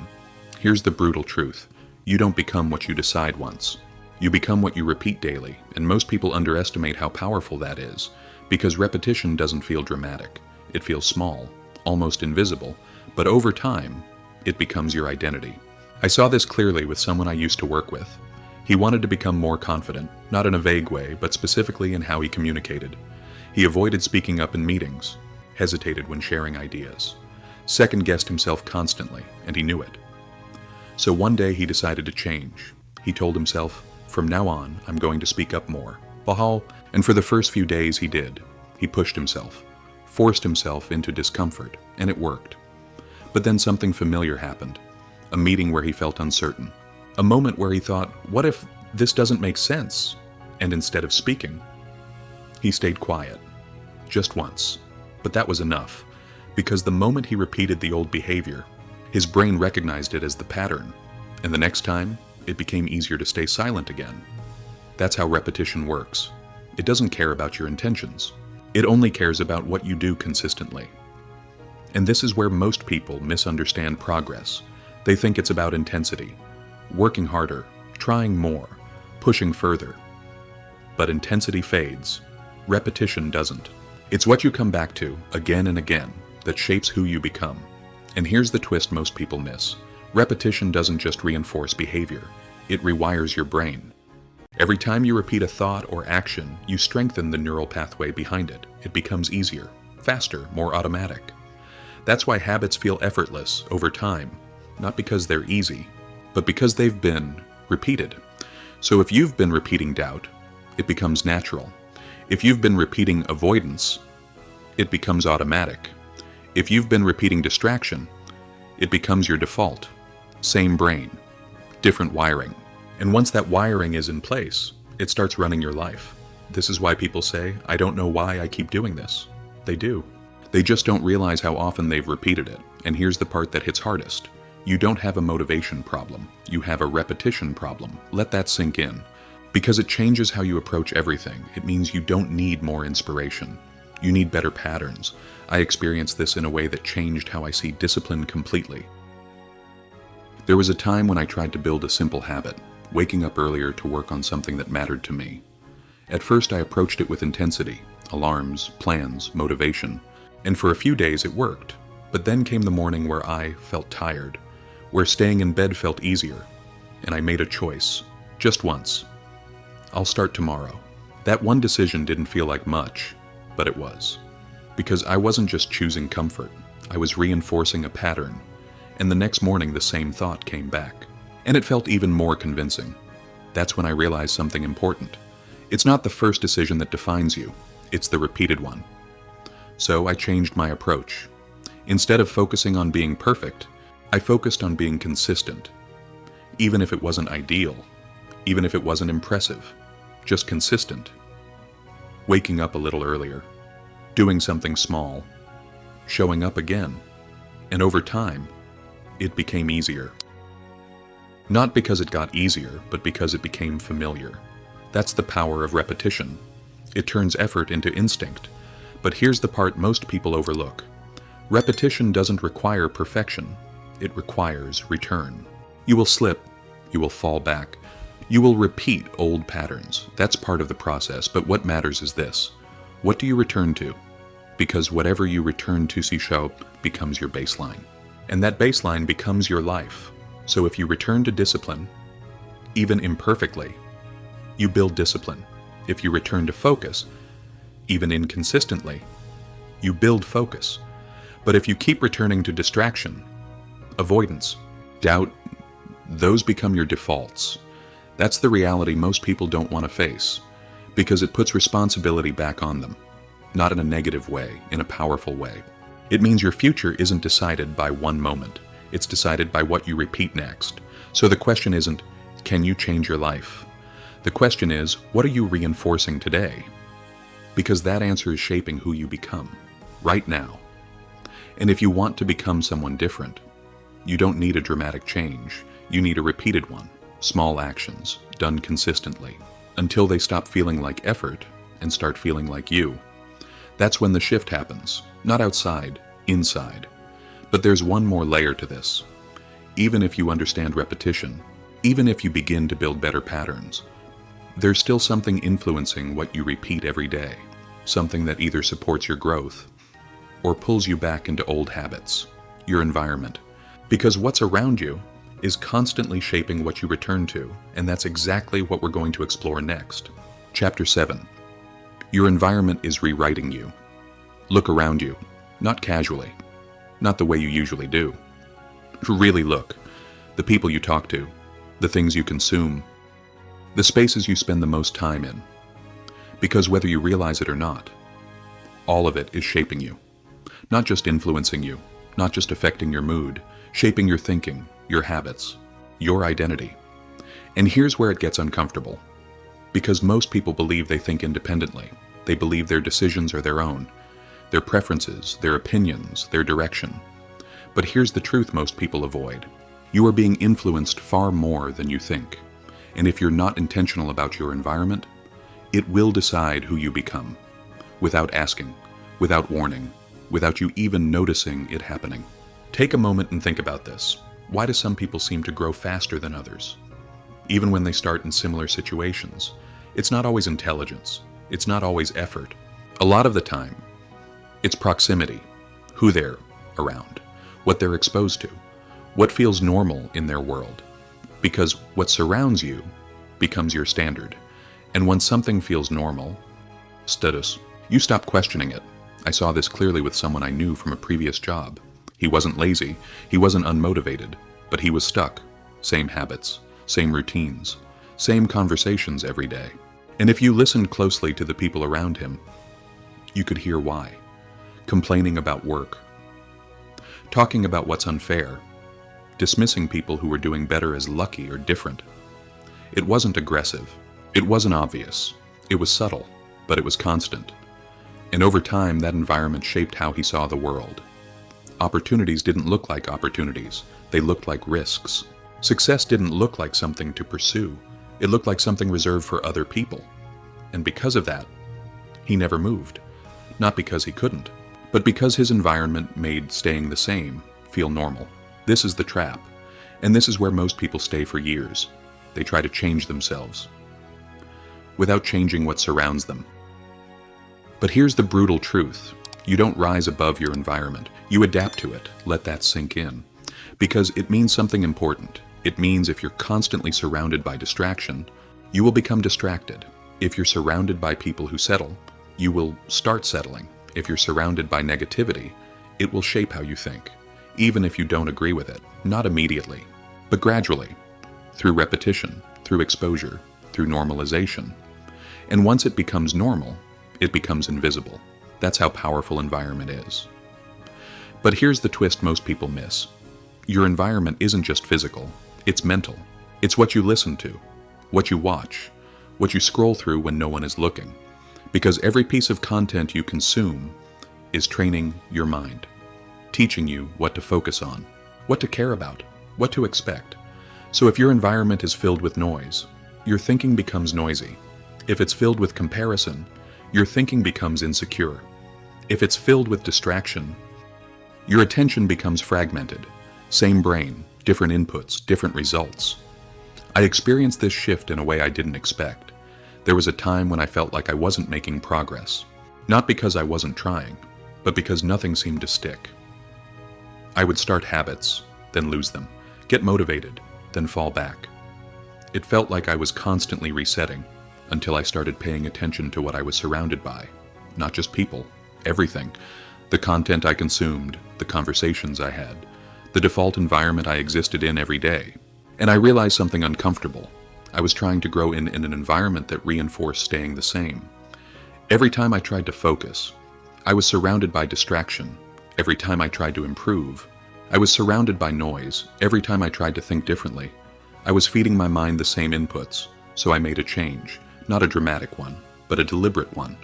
S1: Here's the brutal truth. You don't become what you decide once. You become what you repeat daily, and most people underestimate how powerful that is, because repetition doesn't feel dramatic. It feels small, almost invisible, but over time, it becomes your identity. I saw this clearly with someone I used to work with. He wanted to become more confident, not in a vague way, but specifically in how he communicated. He avoided speaking up in meetings, hesitated when sharing ideas, second-guessed himself constantly, and he knew it. So one day he decided to change. He told himself, from now on, I'm going to speak up more. And for the first few days he did. He pushed himself, forced himself into discomfort, and it worked. But then something familiar happened. A meeting where he felt uncertain. A moment where he thought, what if this doesn't make sense? And instead of speaking, he stayed quiet. Just once. But that was enough, because the moment he repeated the old behavior, his brain recognized it as the pattern, and the next time, it became easier to stay silent again. That's how repetition works. It doesn't care about your intentions. It only cares about what you do consistently. And this is where most people misunderstand progress. They think it's about intensity, working harder, trying more, pushing further. But intensity fades. Repetition doesn't. It's what you come back to again and again that shapes who you become. And here's the twist most people miss. Repetition doesn't just reinforce behavior. It rewires your brain. Every time you repeat a thought or action, you strengthen the neural pathway behind it. It becomes easier, faster, more automatic. That's why habits feel effortless over time, not because they're easy, but because they've been repeated. So if you've been repeating doubt, it becomes natural. If you've been repeating avoidance, it becomes automatic. If you've been repeating distraction, it becomes your default. Same brain, different wiring. And once that wiring is in place, it starts running your life. This is why people say, I don't know why I keep doing this. They do. They just don't realize how often they've repeated it. And here's the part that hits hardest. You don't have a motivation problem. You have a repetition problem. Let that sink in. Because it changes how you approach everything. It means you don't need more inspiration. You need better patterns. I experienced this in a way that changed how I see discipline completely. There was a time when I tried to build a simple habit, waking up earlier to work on something that mattered to me. At first I approached it with intensity, alarms, plans, motivation, and for a few days it worked. But then came the morning where I felt tired, where staying in bed felt easier, and I made a choice, just once. I'll start tomorrow. That one decision didn't feel like much, but it was. Because I wasn't just choosing comfort, I was reinforcing a pattern, and the next morning the same thought came back. And it felt even more convincing. That's when I realized something important. It's not the first decision that defines you, it's the repeated one. So I changed my approach. Instead of focusing on being perfect, I focused on being consistent. Even if it wasn't ideal, even if it wasn't impressive, just consistent. Waking up a little earlier, doing something small, showing up again, and over time, it became easier. Not because it got easier, but because it became familiar. That's the power of repetition. It turns effort into instinct. But here's the part most people overlook. Repetition doesn't require perfection. It requires return. You will slip. You will fall back. You will repeat old patterns. That's part of the process, but what matters is this. What do you return to? Because whatever you return to, Sisho, becomes your baseline. And that baseline becomes your life. So if you return to discipline, even imperfectly, you build discipline. If you return to focus, even inconsistently, you build focus. But if you keep returning to distraction, avoidance, doubt, those become your defaults. That's the reality most people don't want to face, because it puts responsibility back on them, not in a negative way, in a powerful way. It means your future isn't decided by one moment. It's decided by what you repeat next. So the question isn't, can you change your life? The question is, what are you reinforcing today? Because that answer is shaping who you become, right now. And if you want to become someone different, you don't need a dramatic change. You need a repeated one. Small actions, done consistently, until they stop feeling like effort and start feeling like you. That's when the shift happens, not outside, inside. But there's one more layer to this. Even if you understand repetition, even if you begin to build better patterns, there's still something influencing what you repeat every day, something that either supports your growth or pulls you back into old habits, your environment. Because what's around you is constantly shaping what you return to, and that's exactly what we're going to explore next. Chapter 7. Your environment is rewriting you. Look around you, not casually, not the way you usually do. Really look. The people you talk to, the things you consume, the spaces you spend the most time in. Because whether you realize it or not, all of it is shaping you. Not just influencing you, not just affecting your mood, shaping your thinking, your habits, your identity. And here's where it gets uncomfortable. Because most people believe they think independently. They believe their decisions are their own, their preferences, their opinions, their direction. But here's the truth most people avoid. You are being influenced far more than you think. And if you're not intentional about your environment, it will decide who you become, without asking, without warning, without you even noticing it happening. Take a moment and think about this. Why do some people seem to grow faster than others? Even when they start in similar situations, it's not always intelligence. It's not always effort. A lot of the time, it's proximity, who they're around, what they're exposed to, what feels normal in their world. Because what surrounds you becomes your standard. And when something feels normal, status, you stop questioning it. I saw this clearly with someone I knew from a previous job. He wasn't lazy, he wasn't unmotivated, but he was stuck. Same habits, same routines, same conversations every day. And if you listened closely to the people around him, you could hear why. Complaining about work, talking about what's unfair, dismissing people who were doing better as lucky or different. It wasn't aggressive, it wasn't obvious, it was subtle, but it was constant. And over time, that environment shaped how he saw the world. Opportunities didn't look like opportunities, they looked like risks. Success didn't look like something to pursue, it looked like something reserved for other people. And because of that, he never moved. Not because he couldn't, but because his environment made staying the same feel normal. This is the trap, and this is where most people stay for years. They try to change themselves, without changing what surrounds them. But here's the brutal truth. You don't rise above your environment. You adapt to it. Let that sink in. Because it means something important. It means if you're constantly surrounded by distraction, you will become distracted. If you're surrounded by people who settle, you will start settling. If you're surrounded by negativity, it will shape how you think, even if you don't agree with it. Not immediately, but gradually, through repetition, through exposure, through normalization. And once it becomes normal, it becomes invisible. That's how powerful environment is. But here's the twist most people miss. Your environment isn't just physical, it's mental. It's what you listen to, what you watch, what you scroll through when no one is looking. Because every piece of content you consume is training your mind, teaching you what to focus on, what to care about, what to expect. So if your environment is filled with noise, your thinking becomes noisy. If it's filled with comparison, your thinking becomes insecure. If it's filled with distraction, your attention becomes fragmented. Same brain, different inputs, different results. I experienced this shift in a way I didn't expect. There was a time when I felt like I wasn't making progress. Not because I wasn't trying, but because nothing seemed to stick. I would start habits, then lose them, get motivated, then fall back. It felt like I was constantly resetting until I started paying attention to what I was surrounded by. Not just people, everything. The content I consumed, the conversations I had, the default environment I existed in every day. And I realized something uncomfortable. I was trying to grow in an environment that reinforced staying the same. Every time I tried to focus, I was surrounded by distraction. Every time I tried to improve, I was surrounded by noise. Every time I tried to think differently, I was feeding my mind the same inputs. So I made a change, not a dramatic one, but a deliberate one.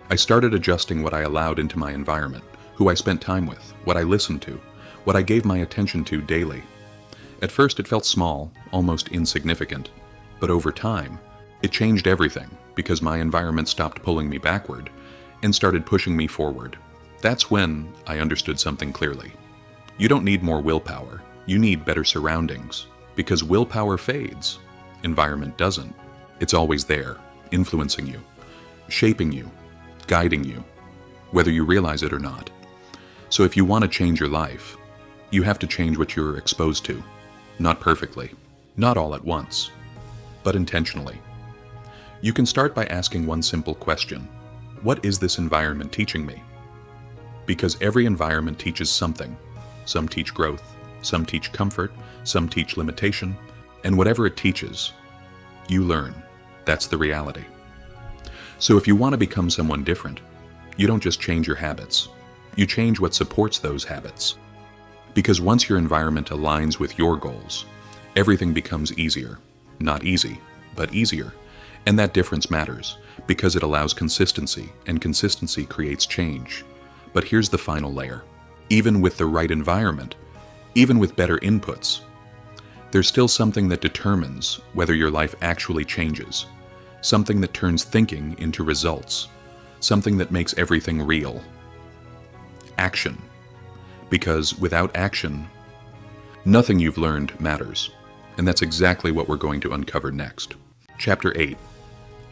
S1: I started adjusting what I allowed into my environment, who I spent time with, what I listened to, what I gave my attention to daily. At first it felt small, almost insignificant, but over time, it changed everything because my environment stopped pulling me backward and started pushing me forward. That's when I understood something clearly. You don't need more willpower, you need better surroundings, because willpower fades, environment doesn't. It's always there, influencing you, shaping you, guiding you, whether you realize it or not. So if you want to change your life, you have to change what you're exposed to. Not perfectly, not all at once, but intentionally. You can start by asking one simple question. What is this environment teaching me? Because every environment teaches something. Some teach growth, some teach comfort, some teach limitation, and whatever it teaches, you learn. That's the reality. So if you want to become someone different, you don't just change your habits. You change what supports those habits. Because once your environment aligns with your goals, everything becomes easier. Not easy, but easier. And that difference matters, because it allows consistency, and consistency creates change. But here's the final layer. Even with the right environment, even with better inputs, there's still something that determines whether your life actually changes. Something that turns thinking into results. Something that makes everything real. Action. Because without action, nothing you've learned matters. And that's exactly what we're going to uncover next. Chapter 8.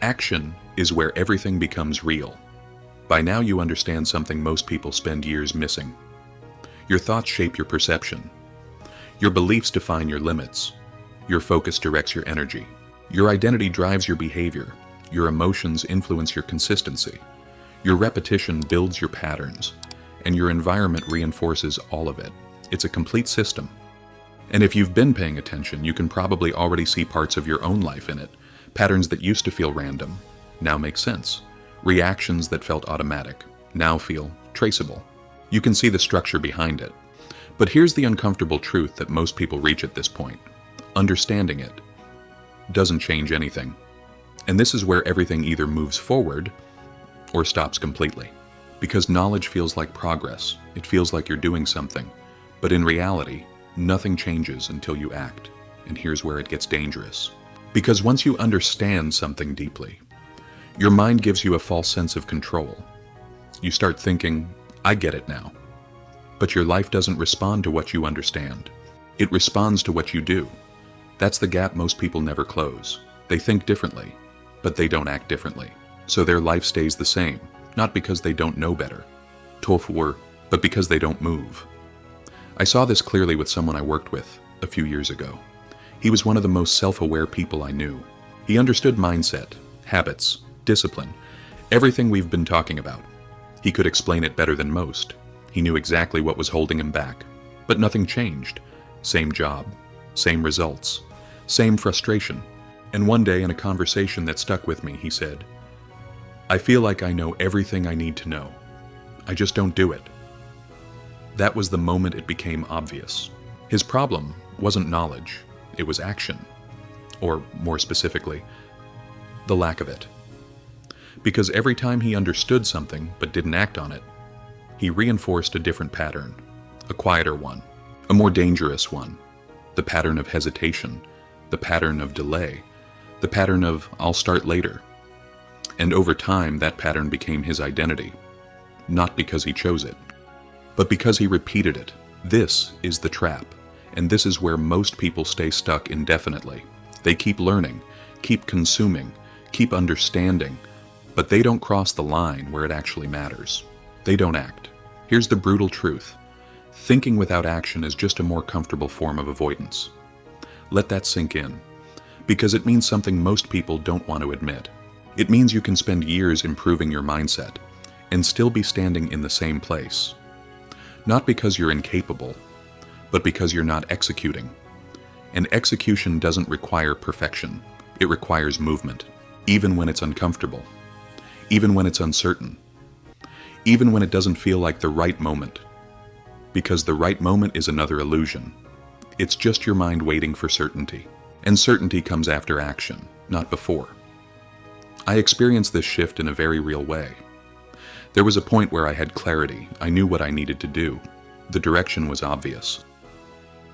S1: Action is where everything becomes real. By now you understand something most people spend years missing. Your thoughts shape your perception. Your beliefs define your limits. Your focus directs your energy. Your identity drives your behavior. Your emotions influence your consistency. Your repetition builds your patterns. And your environment reinforces all of it. It's a complete system. And if you've been paying attention, you can probably already see parts of your own life in it. Patterns that used to feel random now make sense. Reactions that felt automatic now feel traceable. You can see the structure behind it. But here's the uncomfortable truth that most people reach at this point. Understanding it doesn't change anything. And this is where everything either moves forward or stops completely. Because knowledge feels like progress. It feels like you're doing something. But in reality, nothing changes until you act. And here's where it gets dangerous. Because once you understand something deeply, your mind gives you a false sense of control. You start thinking, I get it now. But your life doesn't respond to what you understand. It responds to what you do. That's the gap most people never close. They think differently, but they don't act differently. So their life stays the same, not because they don't know better, but because they don't move. I saw this clearly with someone I worked with a few years ago. He was one of the most self-aware people I knew. He understood mindset, habits, discipline, everything we've been talking about. He could explain it better than most. He knew exactly what was holding him back. But nothing changed. Same job, same results, same frustration. And one day in a conversation that stuck with me, he said, I feel like I know everything I need to know. I just don't do it. That was the moment it became obvious. His problem wasn't knowledge, it was action. Or more specifically, the lack of it. Because every time he understood something but didn't act on it, he reinforced a different pattern, a quieter one, a more dangerous one. the pattern of hesitation, the pattern of delay, the pattern of "I'll start later." And over time, that pattern became his identity, not because he chose it, but because he repeated it. This is the trap, and this is where most people stay stuck indefinitely. They keep learning, keep consuming, keep understanding, but they don't cross the line where it actually matters. They don't act. Here's the brutal truth. Thinking without action is just a more comfortable form of avoidance. Let that sink in, because it means something most people don't want to admit. It means you can spend years improving your mindset and still be standing in the same place. Not because you're incapable, but because you're not executing. And execution doesn't require perfection. It requires movement, even when it's uncomfortable, even when it's uncertain, even when it doesn't feel like the right moment. Because the right moment is another illusion. It's just your mind waiting for certainty. And certainty comes after action, not before. I experienced this shift in a very real way. There was a point where I had clarity. I knew what I needed to do. The direction was obvious.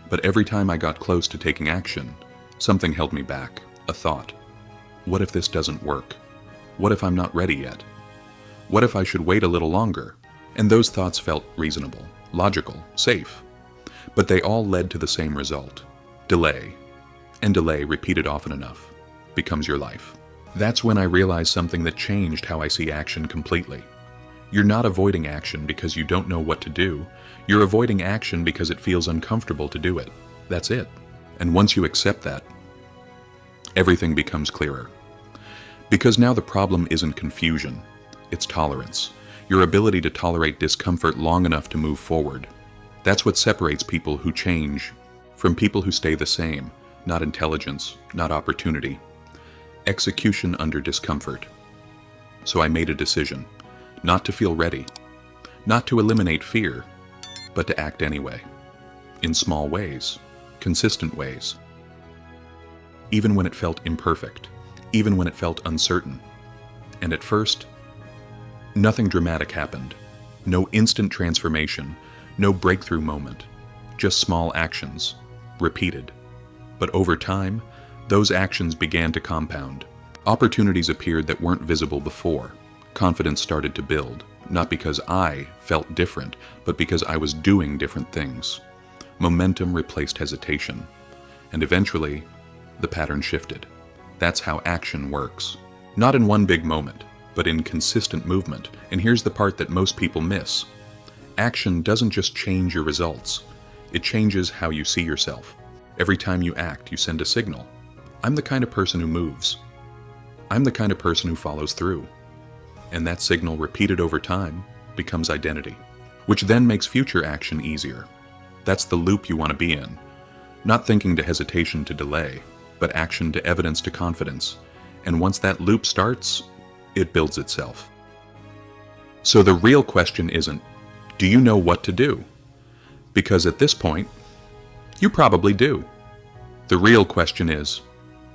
S1: But every time I got close to taking action, something held me back. A thought. What if this doesn't work? What if I'm not ready yet? What if I should wait a little longer? And those thoughts felt reasonable, logical, safe. But they all led to the same result. Delay. And delay, repeated often enough, becomes your life. That's when I realized something that changed how I see action completely. You're not avoiding action because you don't know what to do. You're avoiding action because it feels uncomfortable to do it. That's it. And once you accept that, everything becomes clearer. Because now the problem isn't confusion, it's tolerance. Your ability to tolerate discomfort long enough to move forward. That's what separates people who change from people who stay the same. Not intelligence, not opportunity. Execution under discomfort. So I made a decision, not to feel ready, not to eliminate fear, but to act anyway. In small ways, consistent ways. Even when it felt imperfect, even when it felt uncertain. And at first, nothing dramatic happened. No instant transformation, no breakthrough moment. Just small actions, repeated. But over time, those actions began to compound. Opportunities appeared that weren't visible before. Confidence started to build, not because I felt different, but because I was doing different things. Momentum replaced hesitation. And eventually, the pattern shifted. That's how action works. Not in one big moment, but in consistent movement. And here's the part that most people miss. Action doesn't just change your results. It changes how you see yourself. Every time you act, you send a signal. I'm the kind of person who moves. I'm the kind of person who follows through. And that signal, repeated over time, becomes identity, which then makes future action easier. That's the loop you want to be in. Not thinking to hesitation to delay, but action to evidence to confidence. And once that loop starts, it builds itself. So the real question isn't, do you know what to do? Because at this point, you probably do. The real question is,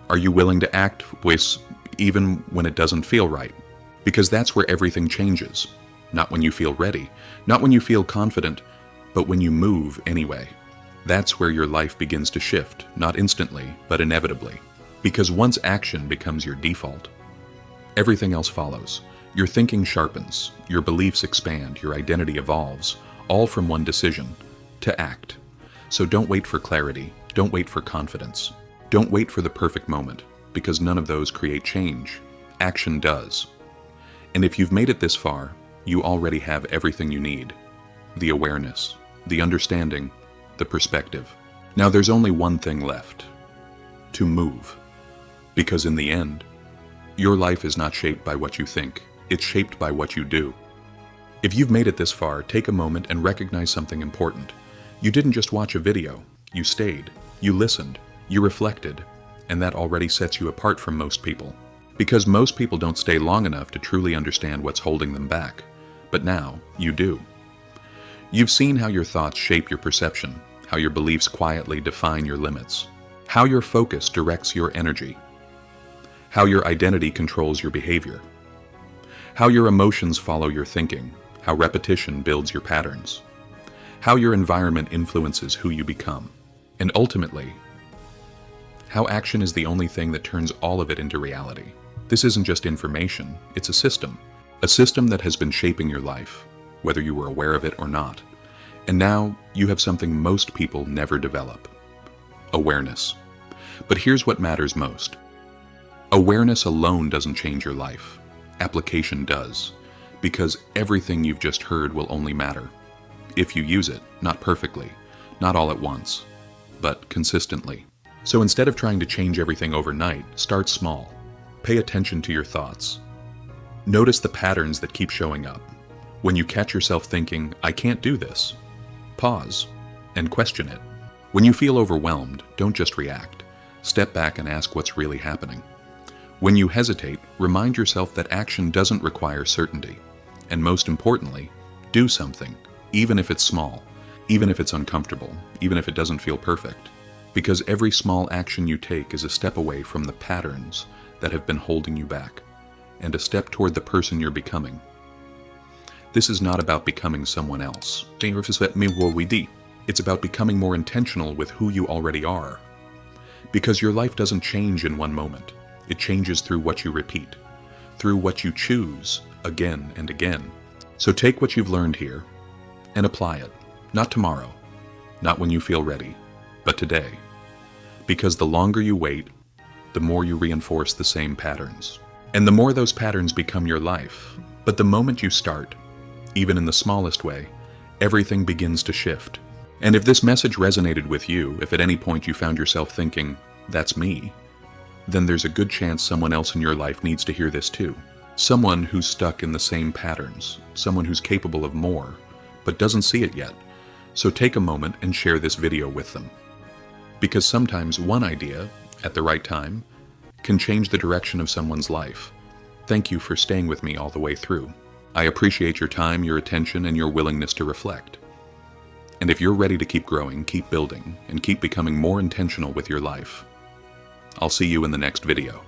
S1: are you willing to act even when it doesn't feel right? Because that's where everything changes. Not when you feel ready, not when you feel confident, but when you move anyway. That's where your life begins to shift, not instantly, but inevitably. Because once action becomes your default, everything else follows. Your thinking sharpens, your beliefs expand, your identity evolves, all from one decision, to act. So don't wait for clarity, don't wait for confidence, don't wait for the perfect moment, because none of those create change. Action does. And if you've made it this far, you already have everything you need. The awareness, the understanding, the perspective. Now there's only one thing left. To move. Because in the end, your life is not shaped by what you think, it's shaped by what you do. If you've made it this far, take a moment and recognize something important. You didn't just watch a video, you stayed, you listened, you reflected, and that already sets you apart from most people. Because most people don't stay long enough to truly understand what's holding them back. But now, you do. You've seen how your thoughts shape your perception, how your beliefs quietly define your limits, how your focus directs your energy, how your identity controls your behavior, how your emotions follow your thinking, how repetition builds your patterns, how your environment influences who you become. And ultimately, how action is the only thing that turns all of it into reality. This isn't just information, it's a system that has been shaping your life, whether you were aware of it or not. And now you have something most people never develop: awareness. But here's what matters most. Awareness alone doesn't change your life. Application does, because everything you've just heard will only matter if you use it, not perfectly, not all at once, but consistently. So instead of trying to change everything overnight, start small. Pay attention to your thoughts. Notice the patterns that keep showing up. When you catch yourself thinking, "I can't do this," pause and question it. When you feel overwhelmed, don't just react. Step back and ask what's really happening. When you hesitate, remind yourself that action doesn't require certainty. And most importantly, do something, even if it's small, even if it's uncomfortable, even if it doesn't feel perfect. Because every small action you take is a step away from the patterns that have been holding you back, and a step toward the person you're becoming. This is not about becoming someone else. It's about becoming more intentional with who you already are. Because your life doesn't change in one moment. It changes through what you repeat, through what you choose again and again. So take what you've learned here and apply it. Not tomorrow, not when you feel ready, but today. Because the longer you wait, the more you reinforce the same patterns. And the more those patterns become your life. But the moment you start, even in the smallest way, everything begins to shift. And if this message resonated with you, if at any point you found yourself thinking, "That's me," then there's a good chance someone else in your life needs to hear this too. Someone who's stuck in the same patterns, someone who's capable of more, but doesn't see it yet. So take a moment and share this video with them. Because sometimes one idea, at the right time, can change the direction of someone's life. Thank you for staying with me all the way through. I appreciate your time, your attention, and your willingness to reflect. And if you're ready to keep growing, keep building, and keep becoming more intentional with your life, I'll see you in the next video.